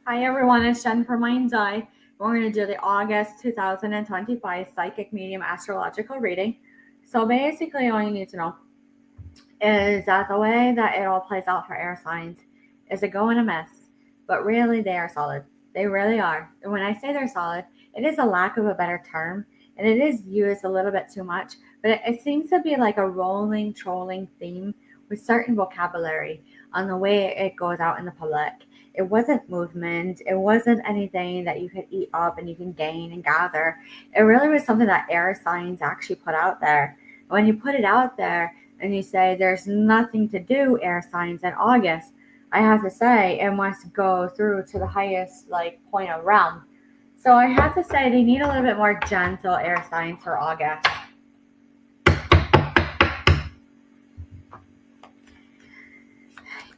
Hi everyone, it's Jen from Mind's Eye. We're going to do the August 2025 Psychic Medium Astrological reading. So basically all you need to know is that the way that it all plays out for air signs is a go and a miss. But really they are solid. They really are. And when I say they're solid, it is a lack of a better term. And it is used a little bit too much. But it seems to be like a rolling, trolling theme with certain vocabulary on the way it goes out in the public. It wasn't movement. It wasn't anything that you could eat up and you can gain and gather. It really was something that air signs actually put out there. When you put it out there and you say there's nothing to do, air signs, in August, I have to say it must go through to the highest point of realm. So I have to say they need a little bit more gentle air signs for August.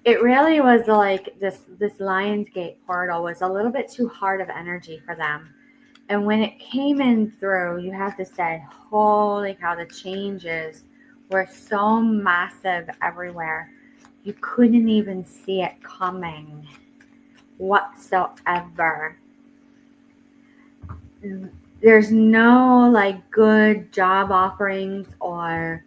It really was like this Lionsgate portal was a little bit too hard of energy for them. And when it came in through, you have to say, holy cow, the changes were so massive everywhere. You couldn't even see it coming whatsoever. There's no good job offerings or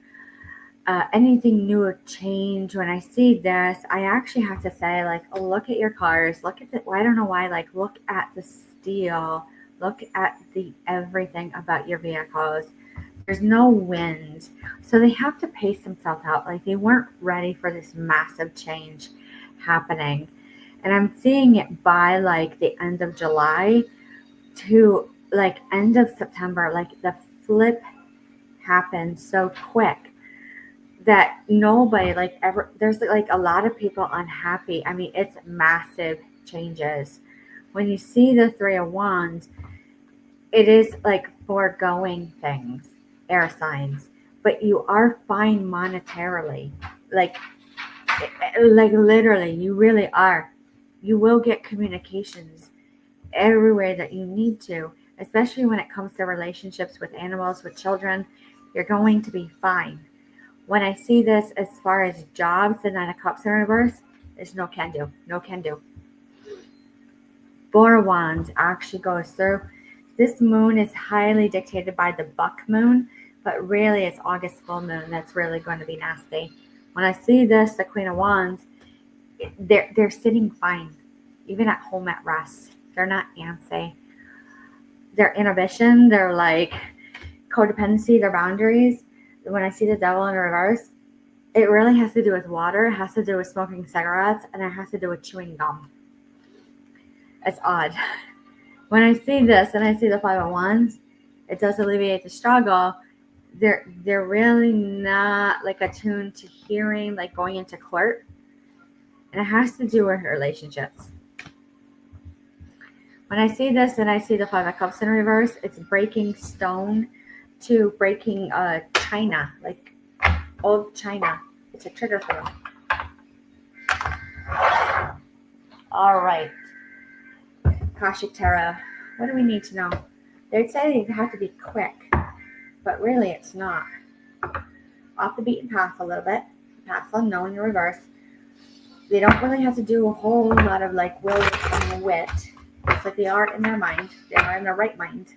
anything new or change. When I see this, I actually have to say, look at your cars, look at I don't know why, look at the steel, look at the everything about your vehicles. There's no wind, so they have to pace themselves out. Like they weren't ready for this massive change happening. And I'm seeing it by the end of July to end of September. The flip happened so quick that nobody ever, there's a lot of people unhappy. I mean, it's massive changes. When you see the Three of Wands, it is foregoing things, air signs, but you are fine monetarily. Literally, you really are. You will get communications everywhere that you need to, especially when it comes to relationships with animals, with children. You're going to be fine. When I see this as far as jobs, the Nine of Cups in reverse, there's no can do. No can do. Four of Wands actually goes through. This moon is highly dictated by the buck moon, but really it's August full moon that's really going to be nasty. When I see this, the Queen of Wands, they're sitting fine, even at home at rest. They're not antsy. Their inhibition, their codependency, their boundaries. When I see the Devil in reverse, it really has to do with water, it has to do with smoking cigarettes, and it has to do with chewing gum. It's odd. When I see this and I see the Five of Wands, it does alleviate the struggle. They're really not attuned to hearing, going into court. And it has to do with relationships. When I see this and I see the Five of Cups in reverse, it's breaking stone to breaking China, old China. It's a trigger for them. All right. Akashic Tarot. What do we need to know? They'd say you have to be quick, but really it's not. Off the beaten path a little bit. Path unknown in reverse. They don't really have to do a whole lot of will and wit. It's like they are in their mind. They are in their right mind.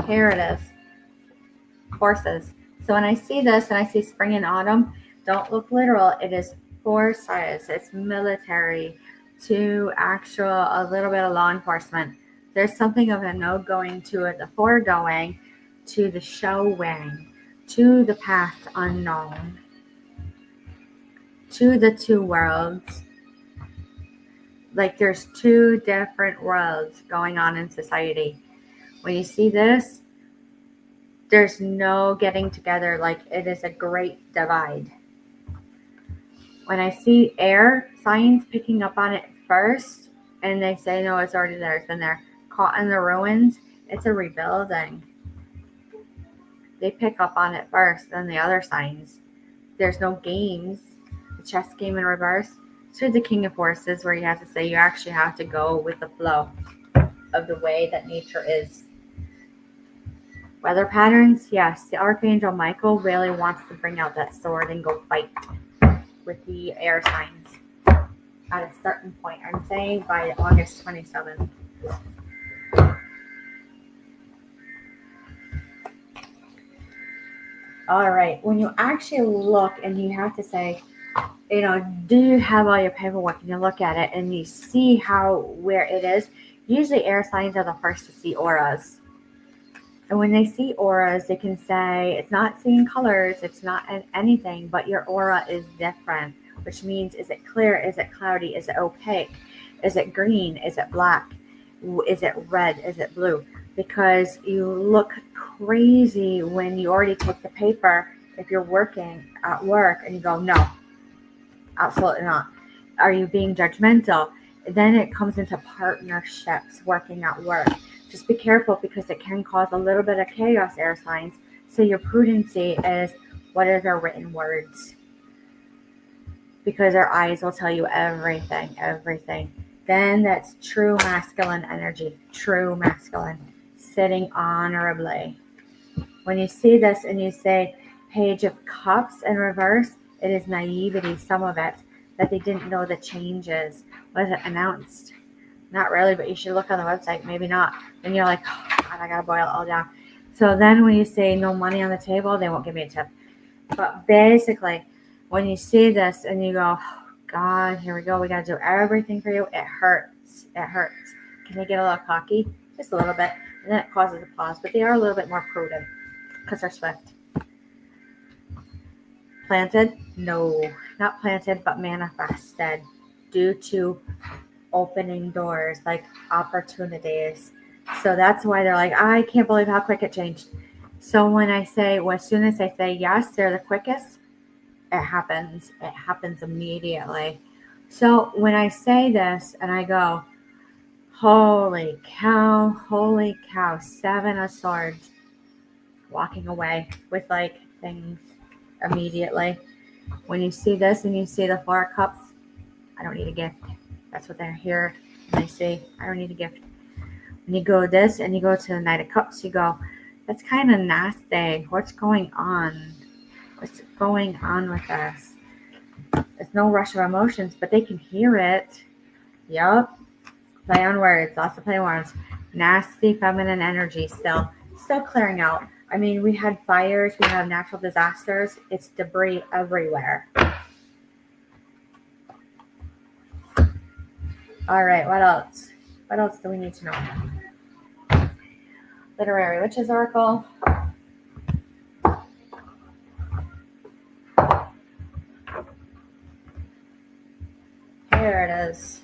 Here it is. Forces. So when I see this and I see spring and autumn, don't look literal. It is forces. It's military to actual, a little bit of law enforcement. There's something of a no going to it, the foregoing, to the showing, to the past unknown, to the two worlds. There's two different worlds going on in society. When you see this, there's no getting together. It is a great divide. When I see air signs picking up on it first, and they say, no, it's already there, it's been there, caught in the ruins, it's a rebuilding. They pick up on it first, then the other signs. There's no games. The chess game in reverse. So the King of Forces, where you have to say you actually have to go with the flow of the way that nature is. Weather patterns, yes. The Archangel Michael really wants to bring out that sword and go fight with the air signs at a certain point. I'm saying by August 27th. All right. When you actually look and you have to say, do you have all your paperwork? And you look at it and you see where it is. Usually air signs are the first to see auras. And when they see auras, they can say, it's not seeing colors, it's not anything, but your aura is different, which means, is it clear? Is it cloudy? Is it opaque? Is it green? Is it black? Is it red? Is it blue? Because you look crazy when you already take the paper, if you're working at work and you go, no, absolutely not. Are you being judgmental? Then it comes into partnerships, working at work. Just be careful because it can cause a little bit of chaos, air signs. So your prudency is, what are their written words? Because our eyes will tell you everything, everything. Then that's true masculine energy, true masculine, sitting honorably. When you see this and you say Page of Cups in reverse, it is naivety, some of it, that they didn't know the changes. Was it announced? Not really, but you should look on the website. Maybe not. And you're like, oh, God, I got to boil it all down. So then when you say no money on the table, they won't give me a tip. But basically, when you see this and you go, oh, God, here we go. We got to do everything for you. It hurts. It hurts. Can they get a little cocky? Just a little bit. And then it causes a pause. But they are a little bit more prudent because they're swift. Planted? No. Not planted, but manifested due to opening doors, like opportunities. So that's why they're like, I can't believe how quick it changed. So when I say, well, as soon as I say yes, they're the quickest, it happens. It happens immediately. So when I say this and I go, holy cow, 7 of Swords, walking away with like things immediately. When you see this and you see the 4 of Cups, I don't need a gift. That's what they're here. And they say, I don't need a gift. When you go this and you go to the Knight of Cups, you go, that's kind of nasty. What's going on? What's going on with this? There's no rush of emotions, but they can hear it. Yup. Play on words. Lots of play on words. Nasty feminine energy still clearing out. I mean, we had fires. We have natural disasters. It's debris everywhere. All right, what else? What else do we need to know? Literary Witches Oracle. Here it is.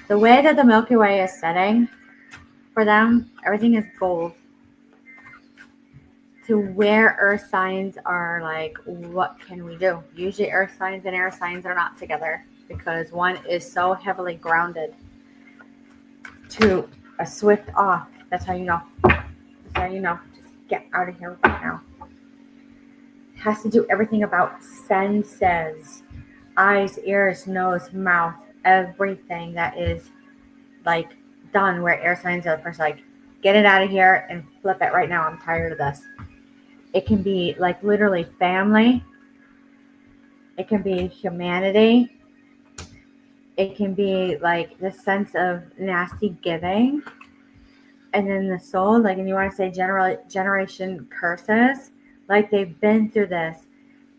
The way that the Milky Way is setting, for them, everything is gold. To where earth signs are like, what can we do? Usually earth signs and air signs are not together because one is so heavily grounded to a swift off. That's how you know. That's how you know. Just get out of here right now. It has to do everything about senses. Eyes, ears, nose, mouth, everything that is like done where air signs are the first, like, get it out of here and flip it right now. I'm tired of this. It can be like literally family. It can be humanity. It can be like the sense of nasty giving. And then the soul, like, and you want to say generation curses, like they've been through this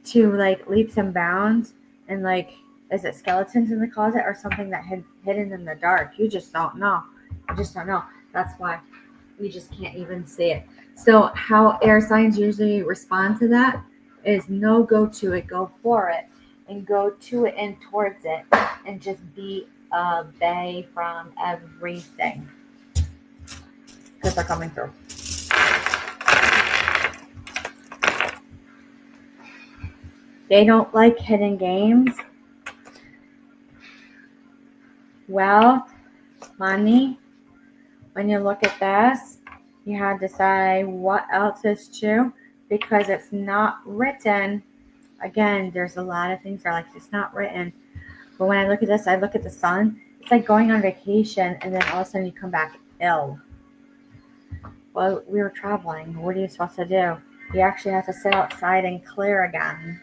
to like leaps and bounds. And like, is it skeletons in the closet or something that had hidden in the dark? You just don't know. You just don't know. That's why you just can't even see it. So how air signs usually respond to that is no, go to it, go for it, and go to it and towards it, and just be away from everything because they're coming through. They don't like hidden games. Wealth, money. When you look at this, you had to say what else is true because it's not written. Again, there's a lot of things that are like, it's not written. But when I look at this, I look at the sun. It's like going on vacation and then all of a sudden you come back ill. Well, we were traveling. What are you supposed to do? You actually have to sit outside and clear again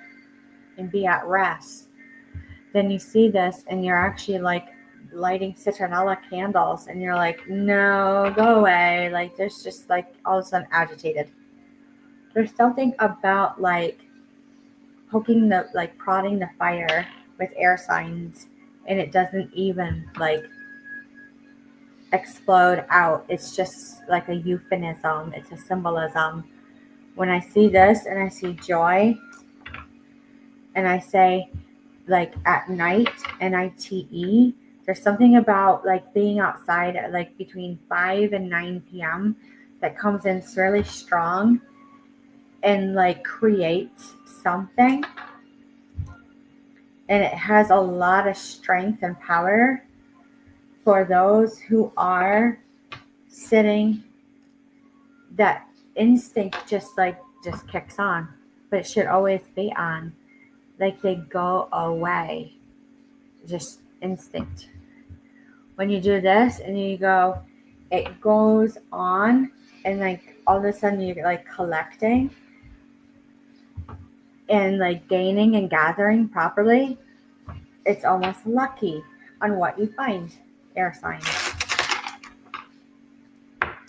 and be at rest. Then you see this and you're actually like lighting citronella candles and you're like, no, go away. Like there's just like all of a sudden agitated. There's something about like poking the, like prodding the fire with air signs and it doesn't even like explode out. It's just like a euphemism. It's a symbolism. When I see this and I see joy and I say like at night, NITE, there's something about like being outside at like between 5 and 9 p.m. that comes in really strong and like creates something. And it has a lot of strength and power for those who are sitting. That instinct just kicks on, but it should always be on. Like they go away. Just instinct. When you do this and you go, it goes on and like all of a sudden you're like collecting and like gaining and gathering properly. It's almost lucky on what you find. Air signs.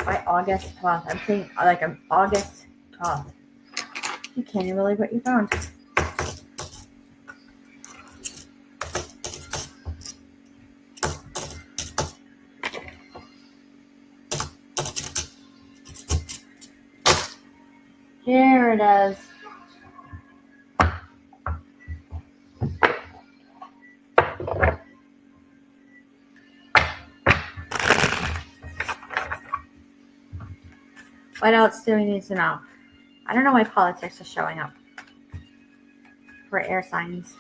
By August 12th. I'm saying like I'm August 12th. You can't even believe what you found. Here it is. What else do we need to know? I don't know why politics is showing up for air signs.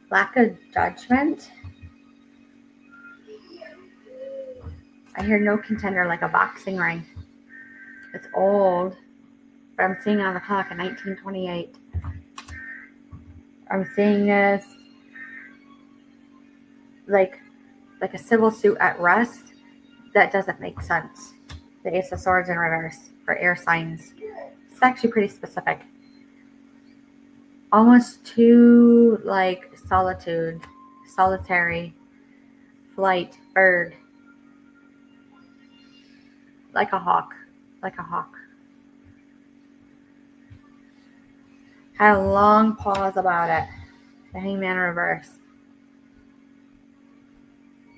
Lack of judgment. I hear no contender like a boxing ring. It's old, but I'm seeing it on the clock in 1928. I'm seeing this like a civil suit at rest. That doesn't make sense. The Ace of Swords in reverse for air signs. It's actually pretty specific. Almost too like solitude, solitary, flight, bird. Like a hawk. Had a long pause about it. The Hangman reverse.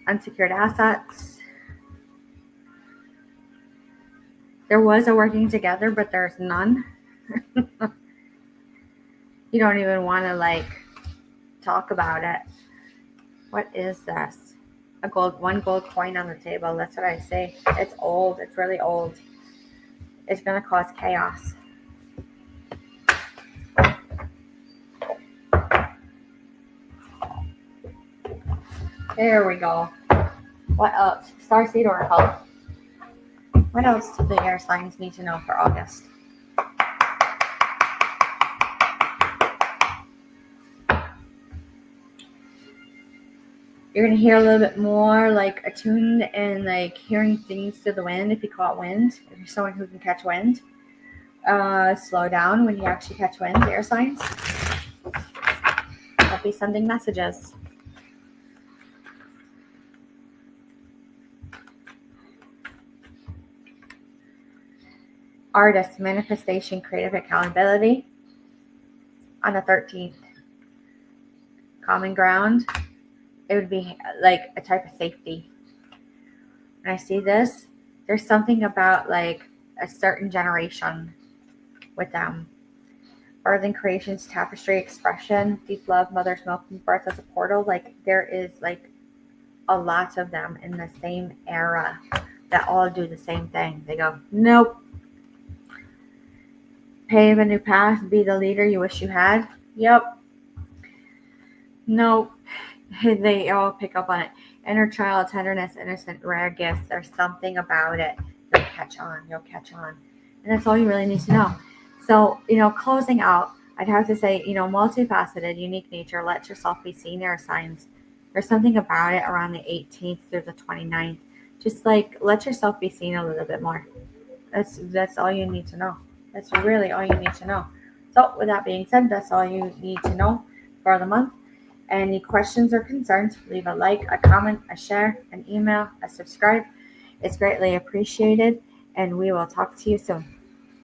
Unsecured assets. There was a working together, but there's none. You don't even want to like talk about it. What is this? One gold coin on the table. That's what I say. It's old. It's really old. It's going to cause chaos. There we go. What else? Starseed Oracle. What else do the air signs need to know for August? You're going to hear a little bit more like attuned and like hearing things through the wind if you caught wind. If you're someone who can catch wind. Slow down when you actually catch wind, air signs. I'll be sending messages. Artist, manifestation, creative accountability on the 13th. Common ground. It would be like a type of safety. When I see this, there's something about like a certain generation with them. Birth creations, tapestry, expression, deep love, mother's milk, and birth as a portal. Like there is like a lot of them in the same era that all do the same thing. They go, nope. Pave a new path, be the leader you wish you had. Yep. Nope. They all pick up on it. Inner child, tenderness, innocent, rare gifts. There's something about it. You'll catch on. And that's all you really need to know. So, closing out, I'd have to say, multifaceted, unique nature, let yourself be seen, air signs. There's something about it around the 18th through the 29th. Just like let yourself be seen a little bit more. That's all you need to know. That's really all you need to know. So with that being said, that's all you need to know for the month. Any questions or concerns, leave a like, a comment, a share, an email, a subscribe. It's greatly appreciated, and we will talk to you soon.